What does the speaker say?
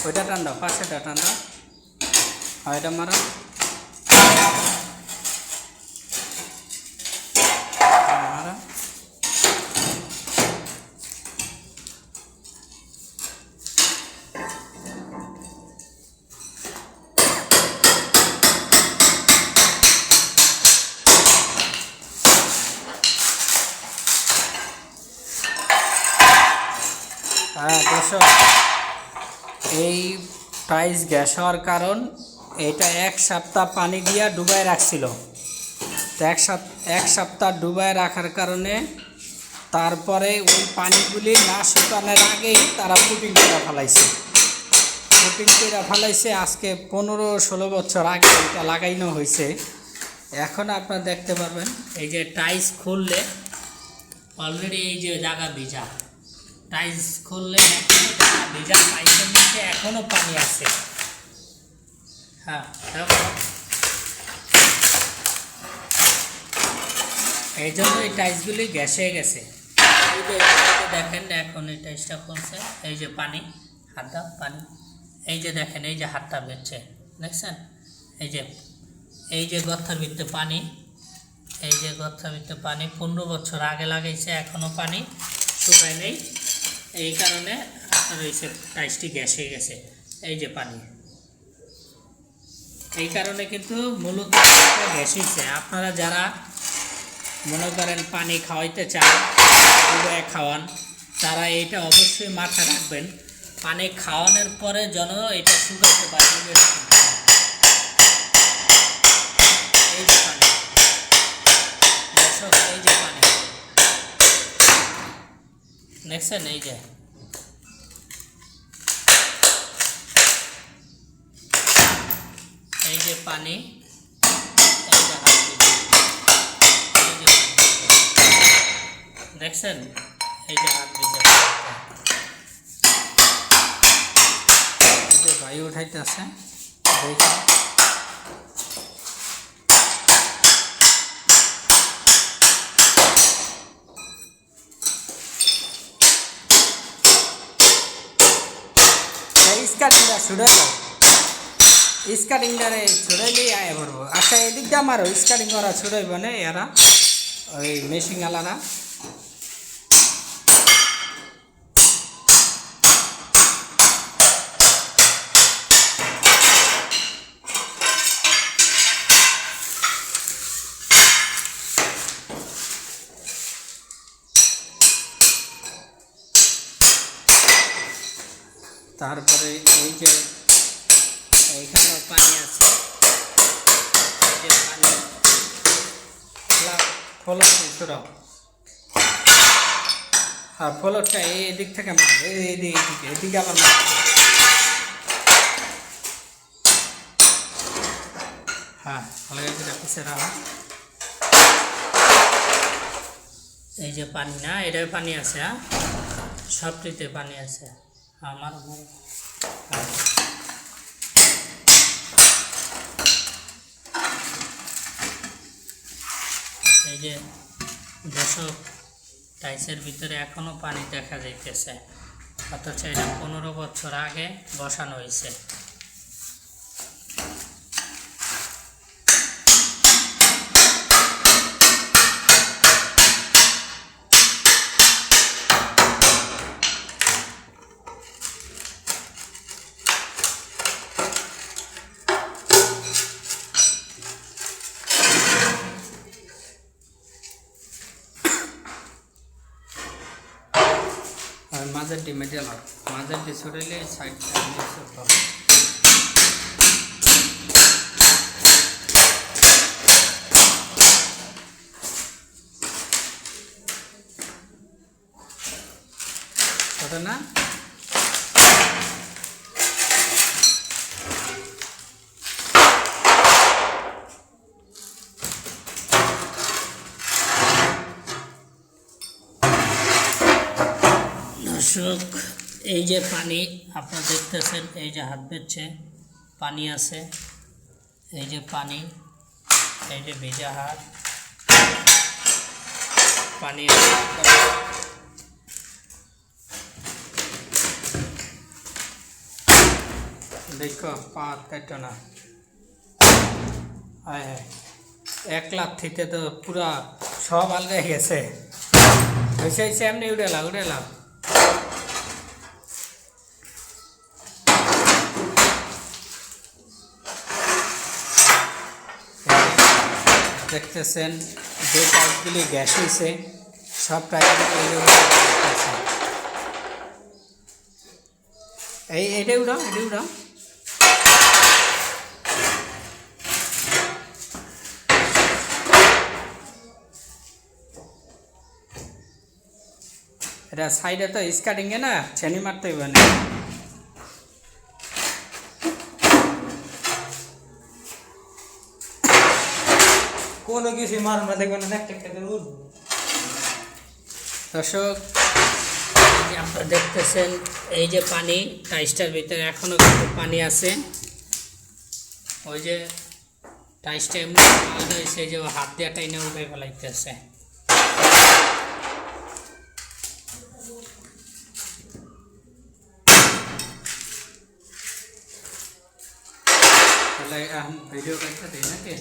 ওইটা ঠান্ডা, পাশেটা ঠান্ডা, আর এটা মারা মারা। হ্যাঁ দর্শক, এই টাইলস গ্যাস হওয়ার কারণ এটা এক সপ্তাহ পানি দিয়া ডুবাই রাখছিল। তো এক সপ্তাহ ডুবাই রাখার কারণে তারপরে ওই পানিগুলি না শুকানোর আগেই তারা পুটিং করে ফেলাইছে। আজকে 15-16 বছর আগে এটা লাগাইনো হয়েছে। এখন আপনারা দেখতে পারবেন এই যে টাইলস খুললে অলরেডি এই যে জায়গা ভিজা, টাইলস খুললে ভিজা, টাইলসের নিচে এখনো পানি আছে। হ্যাঁ, এই জন্য এই টাইলসগুলি গ্যাসে গেছে। এই যে দেখেন এখন এই টাইলসটা খুলছে, এই যে পানি, হাতটা পানি, এই যে দেখেন এই যে হাতটা বেরছে, দেখছেন? এই যে গর্তের ভিতরে পানি, এই যে গর্তের ভিতরে পানি 15 বছর আগে লাগাইছে, এখনো পানি শুকায় নেই। এই কারণে আপনার হয়েছে টাইলসটি গ্যাসে গেছে। এই যে পানি, এই কারণে কিন্তু মূলত গ্যাস হয়েছে। আপনারা যারা মনে করেন পানি খাওয়াইতে চান, খাওয়ান, তারা এইটা অবশ্যই মাথায় রাখবেন। পানি খাওয়ানোর পরে যেন এটা শুকাতে পারে। এই যে পানি দর্শক, এই যে পানি দেখছেন, এই যে পানি, এই যে দেখছেন, এই যে হাত ভিজে, এই যে বায়ু উঠাইতে আছে, দেখেন। স্কার্টিংটা ছুড়ে দাও, স্কার্টিংটারে ছুড়াইলেই আয় পড়বো। আচ্ছা, এদিক দিয়ে আমারও স্কার্টিং করা ছুড়াইব না এরা, ওই মেশিন আলারা। তারপরে এই যে এইখানেও পানি আছে, এই যে পানি ফ্লোর, আর ফ্লোরটা এই দিক থেকে মার, এদিকে আবার মার। হ্যাঁ, পিছিয়ে রাখা। এই যে পানি না, এটাই পানি আছে, হ্যাঁ সবটিতে পানি আছে। আমার এই যে দর্শক, টাইলসের ভিতরে এখনো পানি দেখা যাইতেছে, অথচ এটা 15 বছর আগে বসানো হয়েছে। আর মাঝেরটি মেটেল হয়, মাঝেরটি ছড়াইলে সাইডটা ছোট না। দর্শক, এই যে পানি আপনারা দেখতেছেন, এই যে হাত বেচ্ছে পানি আছে, এই যে পানি, এই যে ভেজা হাত, পানি দেখো পাত কাটো না হায় হায় 1 লাখ থেকে তো পুরা সব আলগা গেছে হয়েছে এমনি উড়ে লাগ দেখতেছেন যে টাইপগুলি গ্যাস হয়েছে সব টাইপগুলি এটা উড়াও এটা সাইডে তো স্কার্টিংয়ে না ছেনি মারতে হবে না কোনো কিছু মারবা দেখবে না একটা দর্শক আপনারা দেখতেছেন এই যে পানি টাইসটার ভিতরে এখনো কিন্তু পানি আছে ওই যে টাইসটা এমনি আলাদা হয়েছে যে হাত দিয়ে টাইনে উঠে ফেলাইতেছে তাহলে ভিডিও করতে দিই নাকি